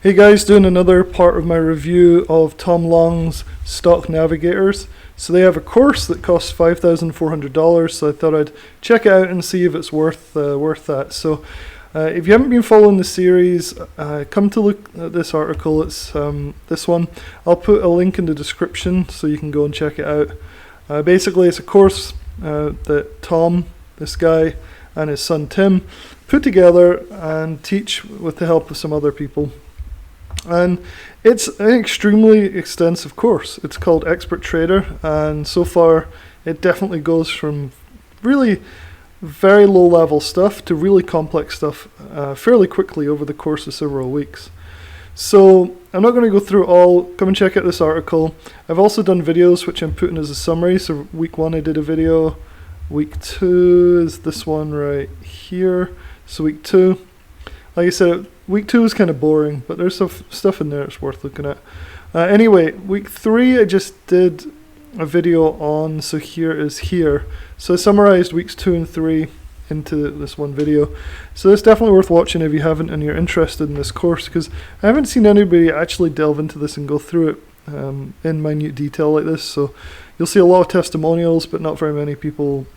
Hey guys, doing another part of my review of Tom Long's stock Navigators. So they have a course that costs $5,400, so I thought I'd check it out and see if it's worth that. So if you haven't been following the series, come to look at this article. It's this one. I'll put a link in the description so you can go and check it out. Basically, it's a course that Tom, this guy, and his son Tim put together and teach with the help of some other people. And it's an extremely extensive course. It's called Expert Trader, and so far it definitely goes from really very low level stuff to really complex stuff fairly quickly over the course of several weeks. So I'm not going to go through all. Come and check out this article. I've also done videos which I'm putting as a summary. So week 1 I did a video, week 2 is this one right here. So week 2, like I said, week 2 is kind of boring, but there's some stuff in there that's worth looking at. Anyway, week 3 I just did a video on, so here is here. So I summarized weeks 2 and 3 into this one video. So it's definitely worth watching if you haven't and you're interested in this course, because I haven't seen anybody actually delve into this and go through it in minute detail like this. So you'll see a lot of testimonials, but not very many people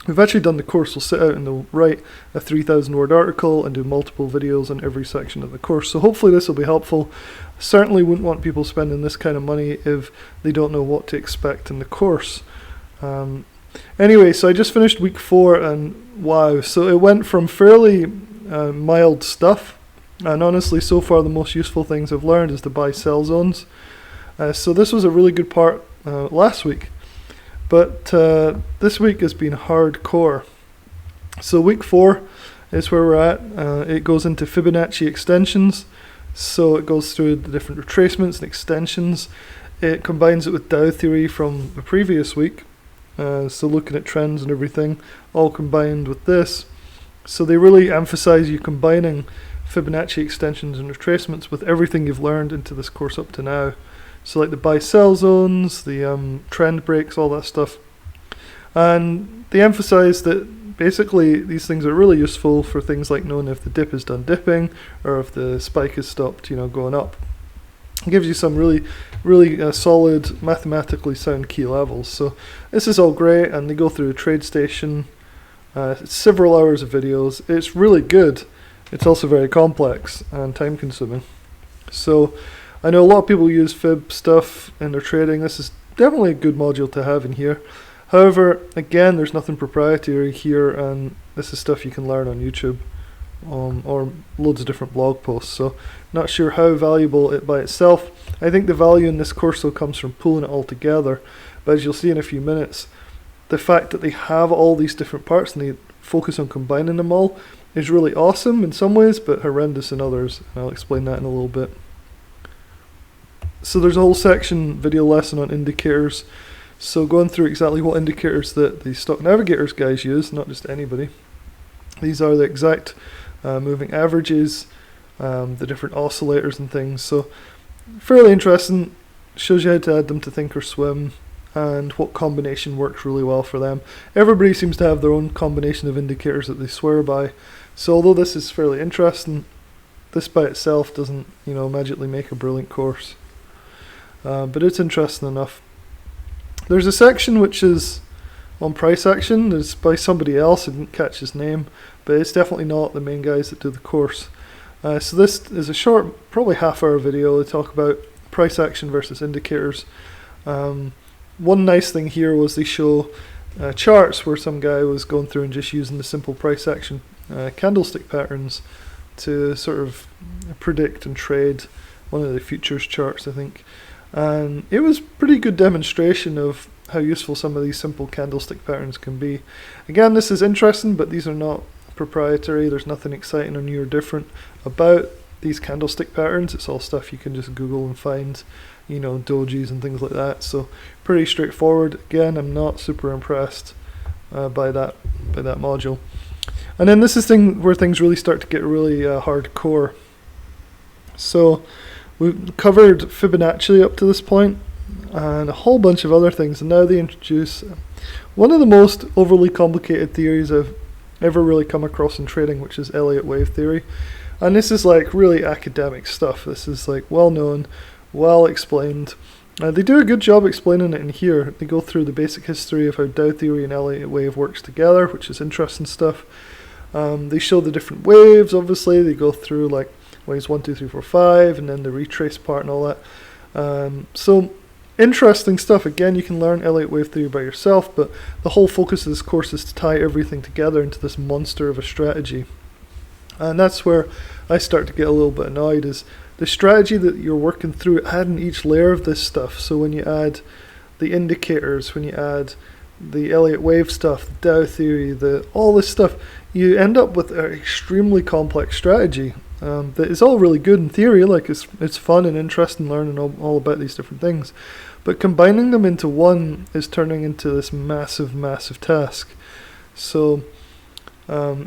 who've actually done the course will sit out and they'll write a 3,000 word article and do multiple videos on every section of the course. So hopefully this will be helpful. I certainly wouldn't want people spending this kind of money if they don't know what to expect in the course. Anyway, so I just finished week 4 and wow, so it went from fairly mild stuff, and honestly so far the most useful things I've learned is the buy-sell zones. So this was a really good part last week. But this week has been hardcore. So week 4 is where we're at. It goes into Fibonacci Extensions. So it goes through the different retracements and extensions. It combines it with Dow theory from the previous week. So looking at trends and everything, all combined with this. So they really emphasize you combining Fibonacci extensions and retracements with everything you've learned into this course up to now. So like the buy-sell zones, the trend breaks, all that stuff. And they emphasize that basically these things are really useful for things like knowing if the dip is done dipping or if the spike has stopped, going up. It gives you some really solid, mathematically sound key levels. So this is all great, and they go through a trade station, several hours of videos. It's really good. It's also very complex and time consuming. So I know a lot of people use Fib stuff in their trading. This is definitely a good module to have in here. However, again, there's nothing proprietary here, and this is stuff you can learn on YouTube or loads of different blog posts. So not sure how valuable it by itself. I think the value in this course though comes from pulling it all together. But as you'll see in a few minutes, the fact that they have all these different parts and they focus on combining them all is really awesome in some ways, but horrendous in others. And I'll explain that in a little bit. So there's a whole section video lesson on indicators. So going through exactly what indicators that the stock Navigators guys use, not just anybody. These are the exact moving averages, the different oscillators and things. So fairly interesting. Shows you how to add them to Thinkorswim and what combination works really well for them. Everybody seems to have their own combination of indicators that they swear by. So although this is fairly interesting, this by itself doesn't magically make a brilliant course. But it's interesting enough. There's a section which is on price action. It's by somebody else. I didn't catch his name, but it's definitely not the main guys that do the course. So this is a short, probably half-hour video. They talk about price action versus indicators. One nice thing here was they show charts where some guy was going through and just using the simple price action candlestick patterns to sort of predict and trade one of the futures charts, I think. And it was pretty good demonstration of how useful some of these simple candlestick patterns can be. Again, this is interesting, but these are not proprietary. There's nothing exciting or new or different about these candlestick patterns. It's all stuff you can just Google and find, dojis and things like that. So pretty straightforward. Again, I'm not super impressed by that module. And then this is where things really start to get really hardcore. So we've covered Fibonacci up to this point and a whole bunch of other things, and now they introduce one of the most overly complicated theories I've ever really come across in trading, which is Elliott wave theory, And this is like really academic stuff. This is like well known, well explained. They do a good job explaining it in here. They go through the basic history of how Dow theory and Elliott wave works together, which is interesting stuff. They show the different waves, obviously. They go through like waves 1, 2, 3, 4, 5, and then the retrace part and all that. So interesting stuff. Again, you can learn Elliott wave theory by yourself, but the whole focus of this course is to tie everything together into this monster of a strategy. And that's where I start to get a little bit annoyed, is the strategy that you're working through, adding each layer of this stuff. So when you add the indicators, when you add the Elliott wave stuff, the Dow theory, all this stuff, you end up with an extremely complex strategy that is all really good in theory. Like it's fun and interesting learning all about these different things, but combining them into one is turning into this massive task. So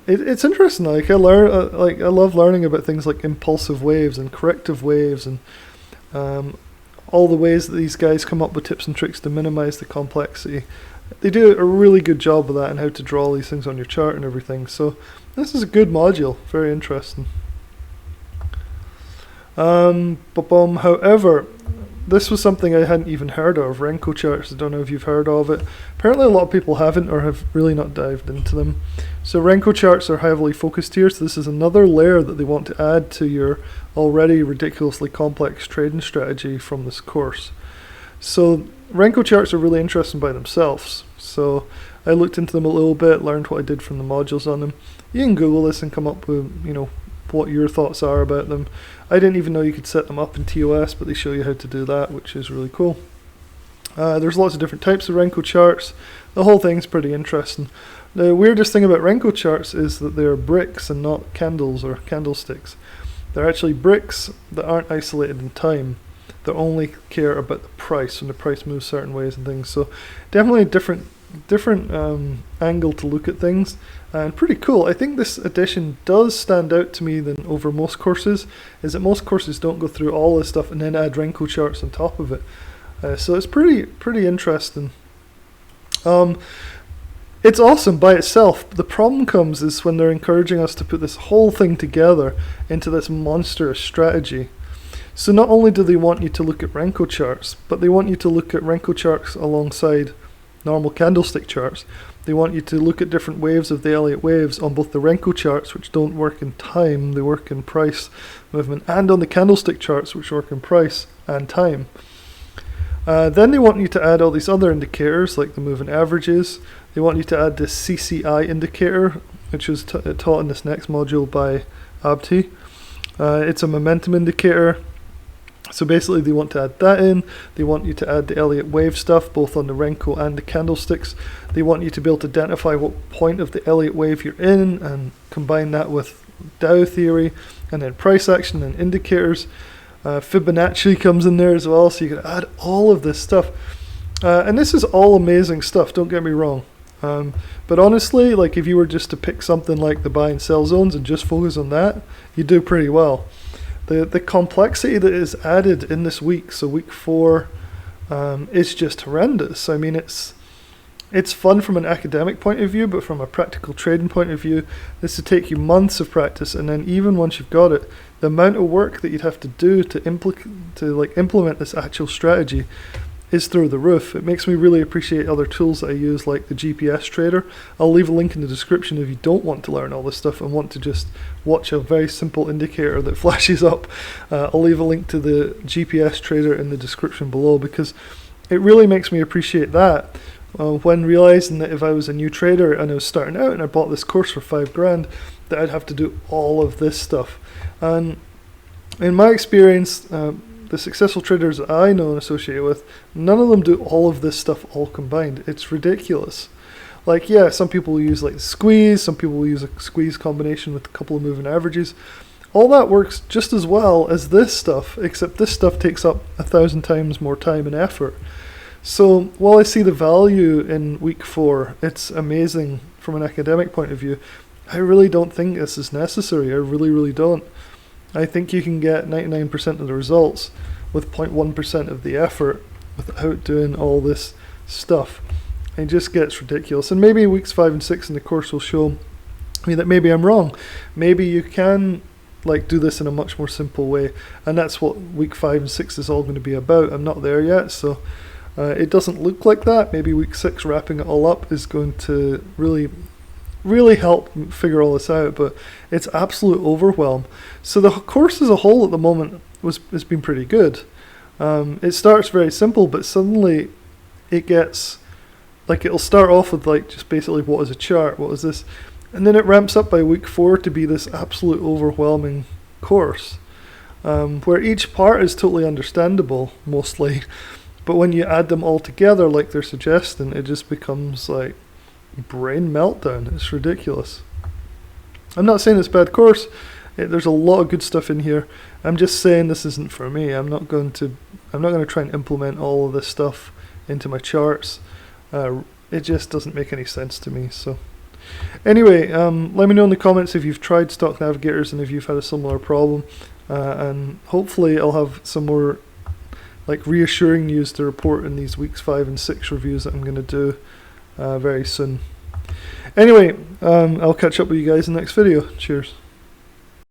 it's interesting. Like I love learning about things like impulsive waves and corrective waves, and all the ways that these guys come up with tips and tricks to minimize the complexity. They do a really good job of that, and how to draw all these things on your chart and everything. So this is a good module, very interesting. However, this was something I hadn't even heard of, Wrinkle Charts. I don't know if you've heard of it. Apparently a lot of people haven't, or have really not dived into them. So Wrinkle Charts are heavily focused here, so this is another layer that they want to add to your already ridiculously complex trading strategy from this course. So Wrinkle Charts are really interesting by themselves. So I looked into them a little bit, learned what I did from the modules on them. You can Google this and come up with, what your thoughts are about them. I didn't even know you could set them up in TOS, but they show you how to do that, which is really cool. There's lots of different types of Wrinkle Charts. The whole thing's pretty interesting. The weirdest thing about Wrinkle Charts is that they're bricks and not candles or candlesticks. They're actually bricks that aren't isolated in time. They only care about the price, when the price moves certain ways and things. So definitely a different angle to look at things, and pretty cool. I think this edition does stand out to me than over most courses, is that most courses don't go through all this stuff and then add Wrinkle Charts on top of it. So it's pretty interesting. It's awesome by itself. The problem comes is when they're encouraging us to put this whole thing together into this monstrous strategy. So not only do they want you to look at Wrinkle Charts, but they want you to look at Wrinkle Charts alongside normal candlestick charts. They want you to look at different waves of the Elliott waves on both the Wrinkle Charts, which don't work in time, they work in price movement, and on the candlestick charts, which work in price and time. Then they want you to add all these other indicators, like the moving averages. They want you to add this CCI indicator, which was taught in this next module by Abti. It's a momentum indicator. So basically they want to add that in. They want you to add the Elliott wave stuff, both on the Wrinkle and the candlesticks. They want you to be able to identify what point of the Elliott wave you're in and combine that with Dow theory, and then price action and indicators. Fibonacci comes in there as well, so you can add all of this stuff. And this is all amazing stuff, don't get me wrong. But honestly, like if you were just to pick something like the buy and sell zones and just focus on that, you do pretty well. The complexity that is added in this week, so week 4, is just horrendous. I mean, it's fun from an academic point of view, but from a practical trading point of view, this would take you months of practice, and then even once you've got it, the amount of work that you'd have to do to implement this actual strategy is through the roof. It makes me really appreciate other tools that I use, like the GPS Trader. I'll leave a link in the description if you don't want to learn all this stuff and want to just watch a very simple indicator that flashes up. I'll leave a link to the GPS Trader in the description below, because it really makes me appreciate that. When realizing that if I was a new trader and I was starting out and I bought this course for $5,000, that I'd have to do all of this stuff. And in my experience, the successful traders that I know and associate with, none of them do all of this stuff all combined. It's ridiculous. Like, yeah, some people will use like squeeze, some people will use a squeeze combination with a couple of moving averages. All that works just as well as this stuff, except this stuff takes up 1,000 times more time and effort. So while I see the value in week 4, it's amazing from an academic point of view, I really don't think this is necessary. I really don't. I think you can get 99% of the results with 0.1% of the effort without doing all this stuff. It just gets ridiculous. And maybe weeks 5 and 6 in the course will show me that maybe I'm wrong. Maybe you can like do this in a much more simple way, and that's what week 5 and 6 is all going to be about. I'm not there yet, so it doesn't look like that. Maybe week 6 wrapping it all up is going to really help figure all this out, but it's absolute overwhelm. So the course as a whole at the moment has been pretty good. It starts very simple, but suddenly it gets like, it'll start off with like just basically what is a chart, what is this, and then it ramps up by week 4 to be this absolute overwhelming course, where each part is totally understandable mostly, but when you add them all together like they're suggesting, it just becomes like brain meltdown. It's ridiculous. I'm not saying it's a bad course. There's a lot of good stuff in here. I'm just saying this isn't for me. I'm not going to try and implement all of this stuff into my charts. It just doesn't make any sense to me. So anyway, let me know in the comments if you've tried Stock Navigators and if you've had a similar problem, and hopefully I'll have some more like reassuring news to report in these weeks 5 and 6 reviews that I'm going to do very soon. Anyway, I'll catch up with you guys in the next video. Cheers.